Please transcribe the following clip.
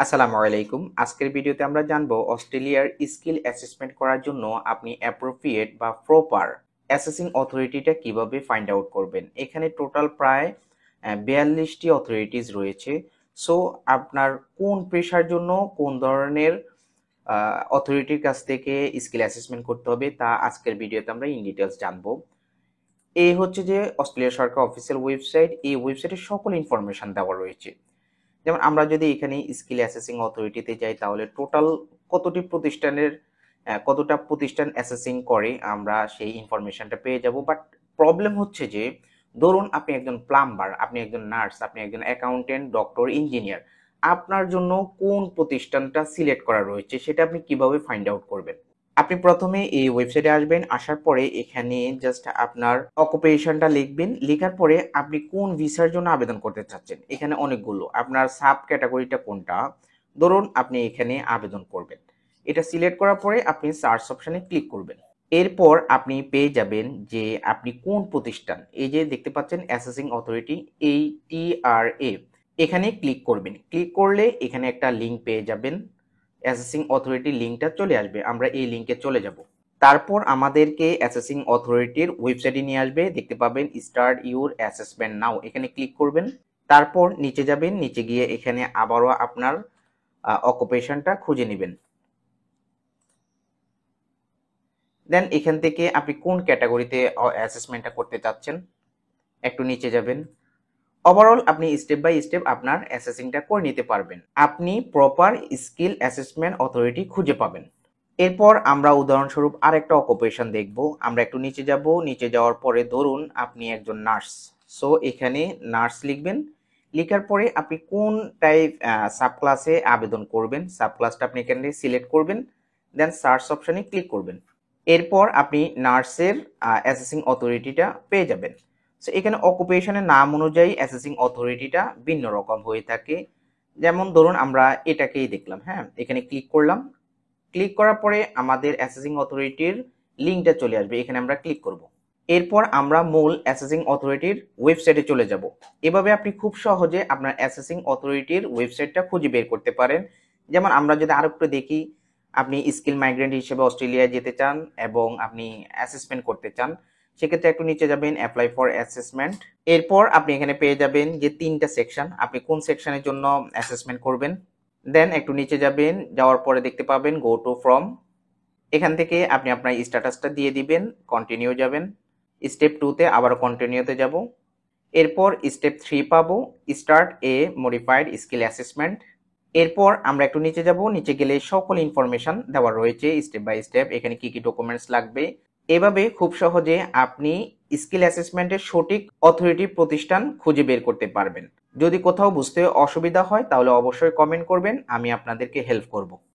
আসসালামু আলাইকুম। আজকের ভিডিওতে আমরা জানবো অস্ট্রেলিয়ার স্কিল অ্যাসেসমেন্ট করার জন্য আপনি অ্যাপ্রোপ্রিয়েট বা প্রপার অ্যাসেসিং অথরিটিটা কিভাবে ফাইন্ড আউট করবেন। এখানে টোটাল প্রায় 42টি অথরিটিস রয়েছে। সো আপনার কোন পেশার জন্য কোন ধরনের অথরিটির কাছ থেকে স্কিল অ্যাসেসমেন্ট করতে হবে তা আজকের ভিডিওতে আমরা ইন ডিটেলস জানবো। এই হচ্ছে যে অস্ট্রেলিয়া সরকার অফিসিয়াল ওয়েবসাইট। এই ওয়েবসাইটে সকল ইনফরমেশন দেওয়া রয়েছে। যেমন আমরা যদি এখানে স্কিল অ্যাসেসিং অথরিটিতে যাই তাহলে টোটাল কতটা প্রতিষ্ঠান অ্যাসেসিং করে আমরা সেই ইনফরমেশনটা পেয়ে যাব। বাট প্রবলেম হচ্ছে যে ধরুন আপনি একজন প্লাম্বার, আপনি একজন নার্স, আপনি একজন অ্যাকাউন্টেন্ট, ডক্টর, ইঞ্জিনিয়ার, আপনার জন্য কোন প্রতিষ্ঠানটা সিলেক্ট করা রয়েছে সেটা আপনি কিভাবে ফাইন্ড আউট করবেন। আপনি প্রথমে এই ওয়েবসাইটে আসবেন, আসার পরে এখানে জাস্ট আপনার অকুপেশনটা লিখবেন, লেখার পরে আপনি কোন ভিসার জন্য আবেদন করতে চাচ্ছেন। এখানে অনেকগুলো, আপনার সাব ক্যাটাগরিটা কোনটা, ধরুন আপনি এখানে আবেদন করবেন। এটা সিলেক্ট করার পরে আপনি সার্চ অপশনে ক্লিক করবেন। এরপর আপনি পেয়ে যাবেন যে আপনি কোন প্রতিষ্ঠান, এই যে দেখতে পাচ্ছেন অ্যাসেসিং অথরিটি ATRA, এখানে ক্লিক করবেন। ক্লিক করলে এখানে একটা লিঙ্ক পেয়ে যাবেন, অ্যাসেসিং অথরিটির লিঙ্কটা চলে আসবে। আমরা এই লিঙ্কে চলে যাব। তারপর আমাদেরকে অ্যাসেসিং অথরিটির ওয়েবসাইটে নিয়ে আসবে, দেখতে পাবেন স্টার্ট ইউর অ্যাসেসমেন্ট নাও, এখানে ক্লিক করবেন। তারপর নিচে যাবেন, নিচে গিয়ে এখানে আবারও আপনার অকুপেশনটা খুঁজে নেবেন। দেন এখান থেকে আপনি কোন ক্যাটাগরিতে অ্যাসেসমেন্টটা করতে চাচ্ছেন একটু নিচে যাবেন। ওভারঅল আপনি স্টেপ বাই স্টেপ আপনার অ্যাসেসিংটা করে নিতে পারবেন। আপনি প্রপার স্কিল অ্যাসেসমেন্ট অথরিটি খুঁজে পাবেন। এরপর আমরা উদাহরণস্বরূপ আরেকটা অকুপেশন দেখব। আমরা একটু নিচে যাব, নিচে যাওয়ার পরে ধরুন আপনি একজন নার্স। সো এখানে নার্স লিখবেন। লেখার পরে আপনি কোন টাইপ সাব ক্লাসে আবেদন করবেন, সাব ক্লাসটা আপনি এখানে সিলেক্ট করবেন। দেন সার্চ অপশনে ক্লিক করবেন। এরপর আপনি নার্সের অ্যাসেসিং অথরিটিটা পেয়ে যাবেন। সো এখানে অকুপেশনের নাম অনুযায়ী অ্যাসেসিং অথরিটিটা ভিন্ন রকম হয়ে থাকে। যেমন ধরুন আমরা এটাকেই দেখলাম, হ্যাঁ, এখানে ক্লিক করলাম। ক্লিক করার পরে আমাদের অ্যাসেসিং অথরিটির লিঙ্কটা চলে আসবে, এখানে আমরা ক্লিক করব। এরপর আমরা মূল অ্যাসেসিং অথরিটির ওয়েবসাইটে চলে যাব। এভাবে আপনি খুব সহজে আপনার অ্যাসেসিং অথরিটির ওয়েবসাইটটা খুঁজে বের করতে পারেন। যেমন আমরা যদি আরো একটু দেখি, আপনি স্কিল মাইগ্রেন্ট হিসেবে অস্ট্রেলিয়ায় যেতে চান এবং আপনি অ্যাসেসমেন্ট করতে চান, সেক্ষেত্রে একটু নিচে যাবেন, অ্যাপ্লাই ফর অ্যাসেসমেন্ট। এরপর আপনি এখানে পেয়ে যাবেন যে 3টা সেকশন, আপনি কোন সেকশনের জন্য অ্যাসেসমেন্ট করবেন। দেন একটু নিচে যাবেন, যাওয়ার পরে দেখতে পাবেন গো টু ফ্রম, এখান থেকে আপনি আপনার স্ট্যাটাসটা দিয়ে দিবেন, কন্টিনিউ যাবেন। স্টেপ 2তে আবার কন্টিনিউতে যাব। এরপর স্টেপ 3 পাবো, স্টার্ট এ মডিফাইড স্কিল অ্যাসেসমেন্ট। এরপর আমরা একটু নিচে যাব, নিচে গেলে সকল ইনফরমেশন দেওয়া রয়েছে স্টেপ বাই স্টেপ, এখানে কি কি ডকুমেন্টস লাগবে। এভাবে খুব সহজে আপনি স্কিল অ্যাসেসমেন্টের সঠিক অথরিটি প্রতিষ্ঠান খুঁজে বের করতে পারবেন। যদি কোথাও বুঝতে অসুবিধা হয় তাহলে অবশ্যই কমেন্ট করবেন, আমি আপনাদেরকে হেল্প করব।